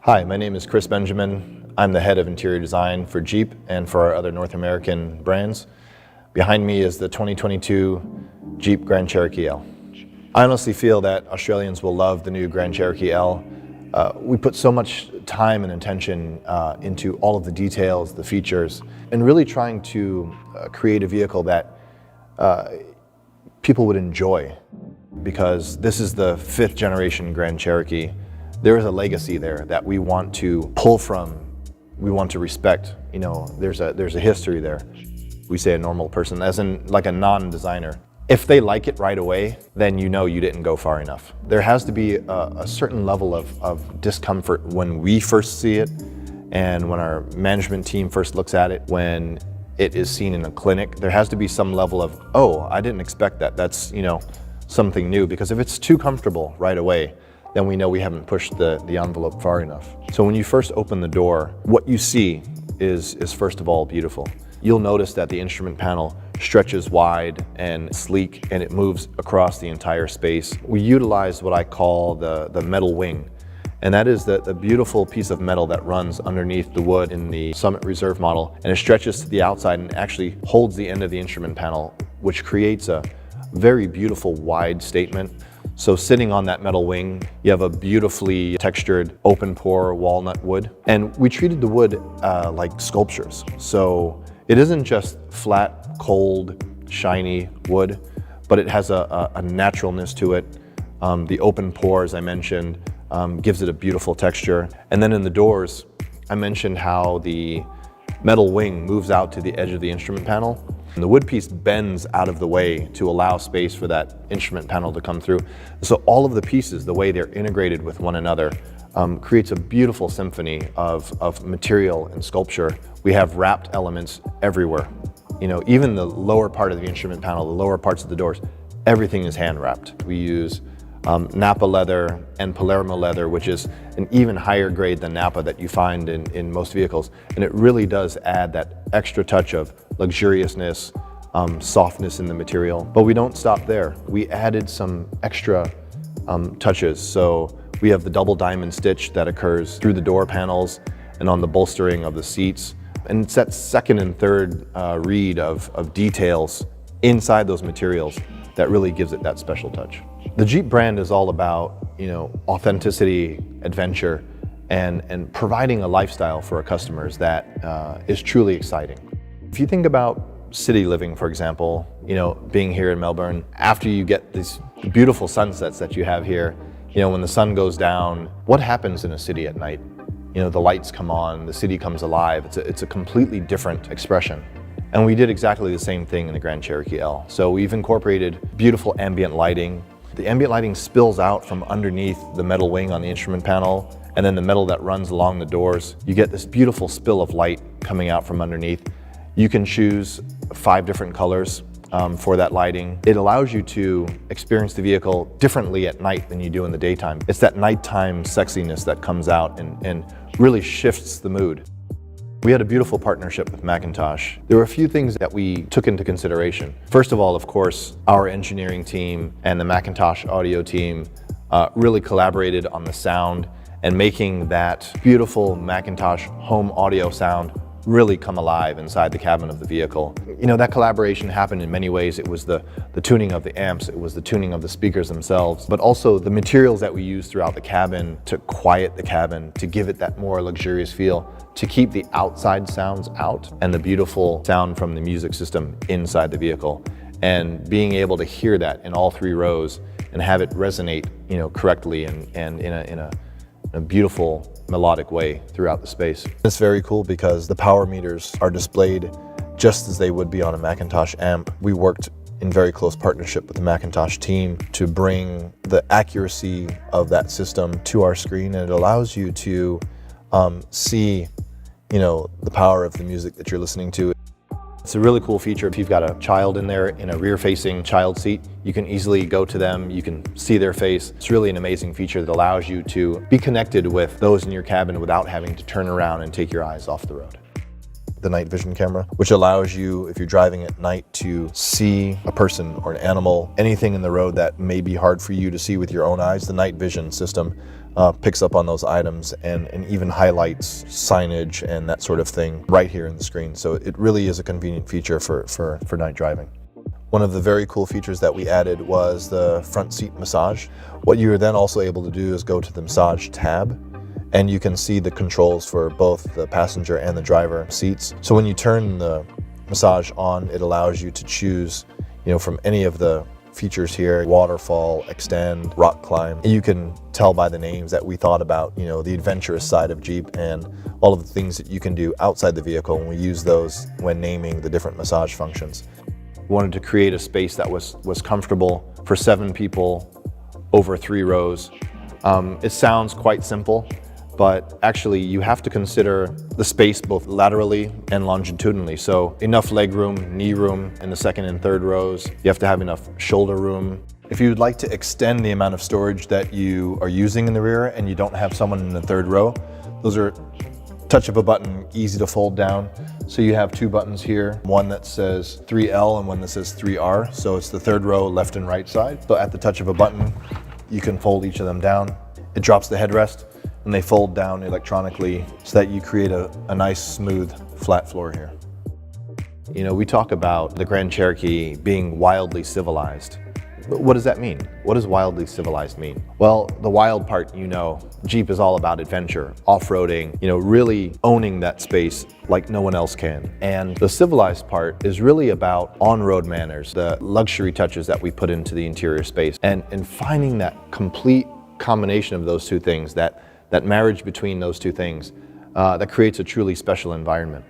Hi, my name is Chris Benjamin. I'm the head of interior design for Jeep and for our other North American brands. Behind me is the 2022 Jeep Grand Cherokee L. I honestly feel that Australians will love the new Grand Cherokee L. We put so much time and attention into all of the details, the features, and really trying to create a vehicle that people would enjoy, because this is the 5th generation Grand Cherokee. There is a legacy there that we want to pull from, we want to respect. You know, there's a history there. We say a normal person, as in like a non-designer. If they like it right away, then you know you didn't go far enough. There has to be a certain level of discomfort when we first see it, and when our management team first looks at it, when it is seen in a clinic. There has to be some level of, oh, I didn't expect that. That's, you know, something new. Because if it's too comfortable right away, then we know we haven't pushed the envelope far enough. So when you first open the door, what you see is first of all beautiful. You'll notice that the instrument panel stretches wide and sleek, and it moves across the entire space. We utilize what I call the metal wing, and that is the beautiful piece of metal that runs underneath the wood in the Summit Reserve model, and it stretches to the outside and actually holds the end of the instrument panel, which creates a very beautiful wide statement. So sitting on that metal wing, you have a beautifully textured open pore walnut wood. And we treated the wood like sculptures. So it isn't just flat, cold, shiny wood, but it has a naturalness to it. The open pore, as I mentioned, gives it a beautiful texture. And then in the doors, I mentioned how the metal wing moves out to the edge of the instrument panel. And the wood piece bends out of the way to allow space for that instrument panel to come through. So all of the pieces, the way they're integrated with one another, creates a beautiful symphony of material and sculpture. We have wrapped elements everywhere. You know, even the lower part of the instrument panel, the lower parts of the doors, everything is hand wrapped. We use Napa leather and Palermo leather, which is an even higher grade than Napa that you find in most vehicles. And it really does add that extra touch of luxuriousness, softness in the material. But we don't stop there. We added some extra touches. So we have the double diamond stitch that occurs through the door panels and on the bolstering of the seats. And it's that second and third read of details inside those materials that really gives it that special touch. The Jeep brand is all about, you know, authenticity, adventure, and providing a lifestyle for our customers that is truly exciting. If you think about city living, for example, you know, being here in Melbourne, after you get these beautiful sunsets that you have here, you know, when the sun goes down, what happens in a city at night? You know, the lights come on, the city comes alive. It's a completely different expression. And we did exactly the same thing in the Grand Cherokee L. So we've incorporated beautiful ambient lighting. The ambient lighting spills out from underneath the metal wing on the instrument panel, and then the metal that runs along the doors. You get this beautiful spill of light coming out from underneath. You can choose 5 different colors for that lighting. It allows you to experience the vehicle differently at night than you do in the daytime. It's that nighttime sexiness that comes out and really shifts the mood. We had a beautiful partnership with Macintosh. There were a few things that we took into consideration. First of all, of course, our engineering team and the Macintosh audio team really collaborated on the sound and making that beautiful Macintosh home audio sound really come alive inside the cabin of the vehicle. You know, that collaboration happened in many ways. It was the tuning of the amps, it was the tuning of the speakers themselves, but also the materials that we used throughout the cabin to quiet the cabin, to give it that more luxurious feel, to keep the outside sounds out and the beautiful sound from the music system inside the vehicle. And being able to hear that in all 3 rows and have it resonate, you know, correctly and in a beautiful melodic way throughout the space. It's very cool because the power meters are displayed just as they would be on a Macintosh amp. We worked in very close partnership with the Macintosh team to bring the accuracy of that system to our screen, and it allows you to see, you know, the power of the music that you're listening to. It's a really cool feature. If you've got a child in there in a rear-facing child seat, you can easily go to them, you can see their face. It's really an amazing feature that allows you to be connected with those in your cabin without having to turn around and take your eyes off the road. The night vision camera, which allows you, if you're driving at night, to see a person or an animal, anything in the road that may be hard for you to see with your own eyes. The night vision system picks up on those items and even highlights signage and that sort of thing right here in the screen. So it really is a convenient feature for night driving. One of the very cool features that we added was the front seat massage. What you're then also able to do is go to the massage tab, and you can see the controls for both the passenger and the driver seats. So when you turn the massage on, it allows you to choose, from any of the features here: waterfall, extend, rock climb. You can tell by the names that we thought about, the adventurous side of Jeep and all of the things that you can do outside the vehicle, and we use those when naming the different massage functions. We wanted to create a space that was comfortable for 7 people over 3 rows. It sounds quite simple, but actually you have to consider the space both laterally and longitudinally. So enough leg room, knee room in the second and third rows. You have to have enough shoulder room. If you'd like to extend the amount of storage that you are using in the rear and you don't have someone in the third row, those are touch of a button, easy to fold down. So you have 2 buttons here, one that says 3L and one that says 3R. So it's the third row, left and right side. So at the touch of a button, you can fold each of them down. It drops the headrest and they fold down electronically so that you create a nice, smooth, flat floor here. We talk about the Grand Cherokee being wildly civilized. But what does that mean? What does wildly civilized mean? Well, the wild part, Jeep is all about adventure, off-roading, really owning that space like no one else can. And the civilized part is really about on-road manners, the luxury touches that we put into the interior space, and finding that complete combination of those two things, that marriage between those two things, that creates a truly special environment.